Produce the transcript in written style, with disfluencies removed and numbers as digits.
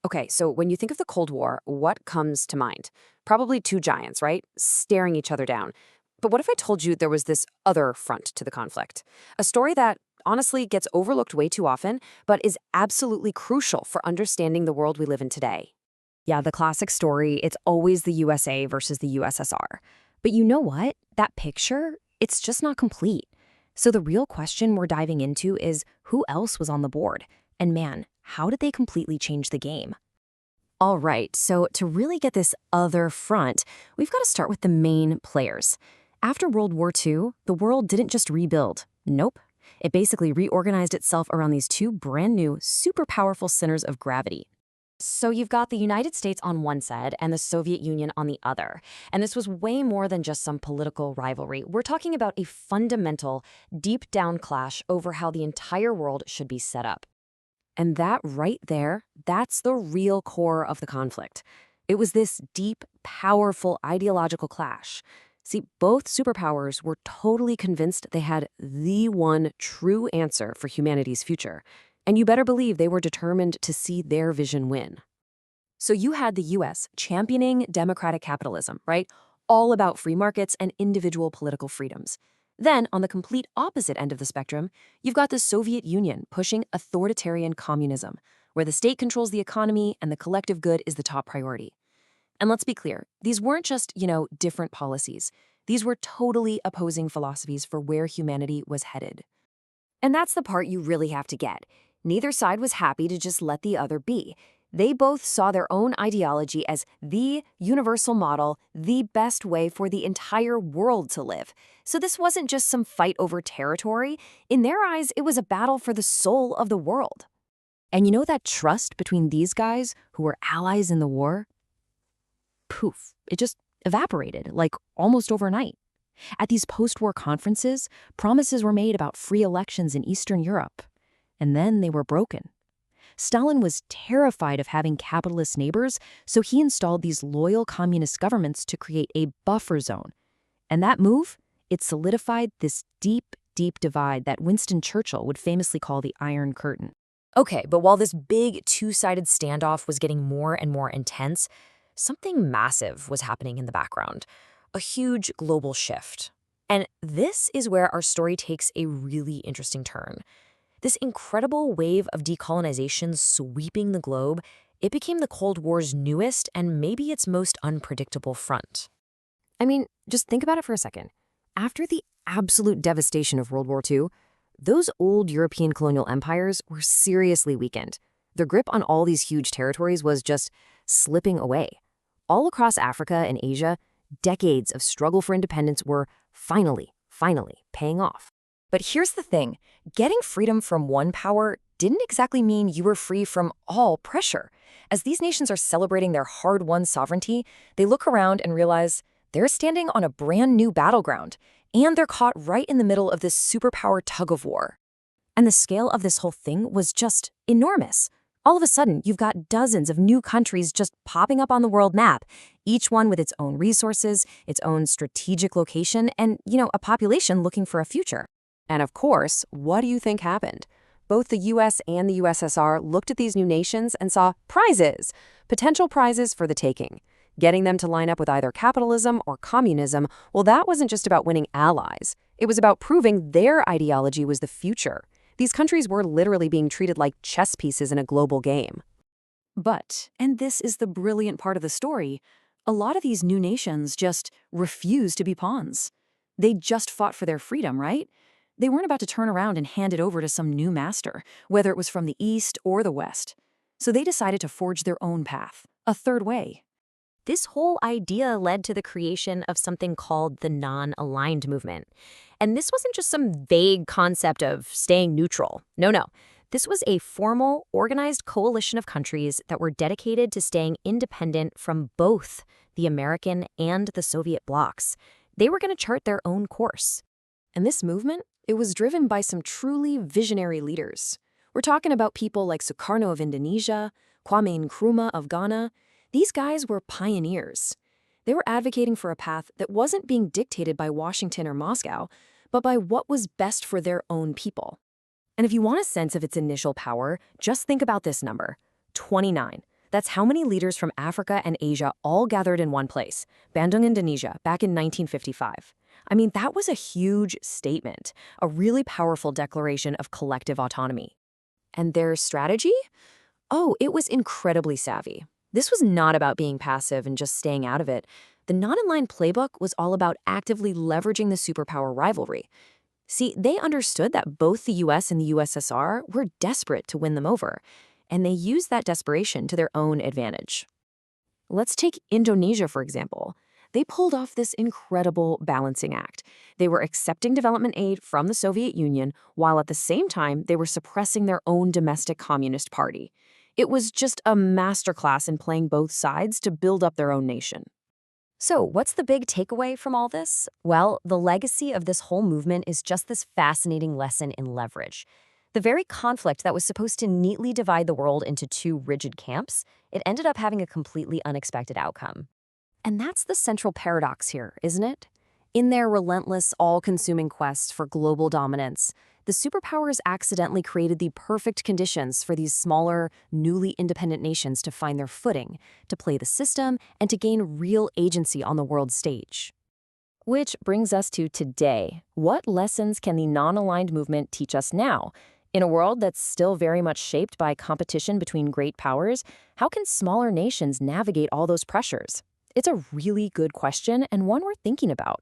Okay, so when you think of the Cold War, what comes to mind? Probably two giants, right? Staring each other down. But what if I told you there was this other front to the conflict? A story that honestly gets overlooked way too often, but is absolutely crucial for understanding the world we live in today. Yeah, the classic story, it's always the USA versus the USSR. But you know what? That picture, it's just not complete. So the real question we're diving into is who else was on the board? And man, how did they completely change the game? All right, so to really get this other front, we've got to start with the main players. After World War II, the world didn't just rebuild. Nope. It basically reorganized itself around these two brand new, super powerful centers of gravity. So you've got the United States on one side and the Soviet Union on the other. And this was way more than just some political rivalry. We're talking about a fundamental, deep down clash over how the entire world should be set up. And that right there, that's the real core of the conflict. It was this deep, powerful ideological clash. See, both superpowers were totally convinced they had the one true answer for humanity's future. And you better believe they were determined to see their vision win. So you had the US championing democratic capitalism, right? All about free markets and individual political freedoms. Then, on the complete opposite end of the spectrum, you've got the Soviet Union pushing authoritarian communism, where the state controls the economy and the collective good is the top priority. And let's be clear, these weren't just, different policies. These were totally opposing philosophies for where humanity was headed. And that's the part you really have to get. Neither side was happy to just let the other be. They both saw their own ideology as the universal model, the best way for the entire world to live. So this wasn't just some fight over territory. In their eyes, it was a battle for the soul of the world. And you know that trust between these guys who were allies in the war? Poof, it just evaporated, like almost overnight. At these post-war conferences, promises were made about free elections in Eastern Europe. And then they were broken. Stalin was terrified of having capitalist neighbors, so he installed these loyal communist governments to create a buffer zone. And that move, it solidified this deep, deep divide that Winston Churchill would famously call the Iron Curtain. Okay, but while this big two-sided standoff was getting more and more intense, something massive was happening in the background. A huge global shift. And this is where our story takes a really interesting turn. This incredible wave of decolonization sweeping the globe, it became the Cold War's newest and maybe its most unpredictable front. I mean, just think about it for a second. After the absolute devastation of World War II, those old European colonial empires were seriously weakened. Their grip on all these huge territories was just slipping away. All across Africa and Asia, decades of struggle for independence were finally paying off. But here's the thing, getting freedom from one power didn't exactly mean you were free from all pressure. As these nations are celebrating their hard-won sovereignty, they look around and realize they're standing on a brand new battleground, and they're caught right in the middle of this superpower tug-of-war. And the scale of this whole thing was just enormous. All of a sudden, you've got dozens of new countries just popping up on the world map, each one with its own resources, its own strategic location, and, a population looking for a future. And of course, what do you think happened? Both the US and the USSR looked at these new nations and saw prizes, potential prizes for the taking. Getting them to line up with either capitalism or communism, well, that wasn't just about winning allies. It was about proving their ideology was the future. These countries were literally being treated like chess pieces in a global game. But, and this is the brilliant part of the story, a lot of these new nations just refused to be pawns. They just fought for their freedom, right? They weren't about to turn around and hand it over to some new master, whether it was from the East or the West. So they decided to forge their own path, a third way. This whole idea led to the creation of something called the non-aligned movement. And this wasn't just some vague concept of staying neutral. No. This was a formal, organized coalition of countries that were dedicated to staying independent from both the American and the Soviet blocs. They were going to chart their own course. And this movement, it was driven by some truly visionary leaders. We're talking about people like Sukarno of Indonesia, Kwame Nkrumah of Ghana. These guys were pioneers. They were advocating for a path that wasn't being dictated by Washington or Moscow, but by what was best for their own people. And if you want a sense of its initial power, just think about this number, 29. That's how many leaders from Africa and Asia all gathered in one place, Bandung, Indonesia, back in 1955. I mean, that was a huge statement, a really powerful declaration of collective autonomy. And their strategy? Oh, it was incredibly savvy. This was not about being passive and just staying out of it. The non-aligned playbook was all about actively leveraging the superpower rivalry. See, they understood that both the US and the USSR were desperate to win them over, and they used that desperation to their own advantage. Let's take Indonesia, for example. They pulled off this incredible balancing act. They were accepting development aid from the Soviet Union, while at the same time they were suppressing their own domestic Communist Party. It was just a masterclass in playing both sides to build up their own nation. So, what's the big takeaway from all this? Well, the legacy of this whole movement is just this fascinating lesson in leverage. The very conflict that was supposed to neatly divide the world into two rigid camps, it ended up having a completely unexpected outcome. And that's the central paradox here, isn't it? In their relentless, all-consuming quest for global dominance, the superpowers accidentally created the perfect conditions for these smaller, newly independent nations to find their footing, to play the system, and to gain real agency on the world stage. Which brings us to today. What lessons can the non-aligned movement teach us now? In a world that's still very much shaped by competition between great powers, how can smaller nations navigate all those pressures? It's a really good question and one worth thinking about.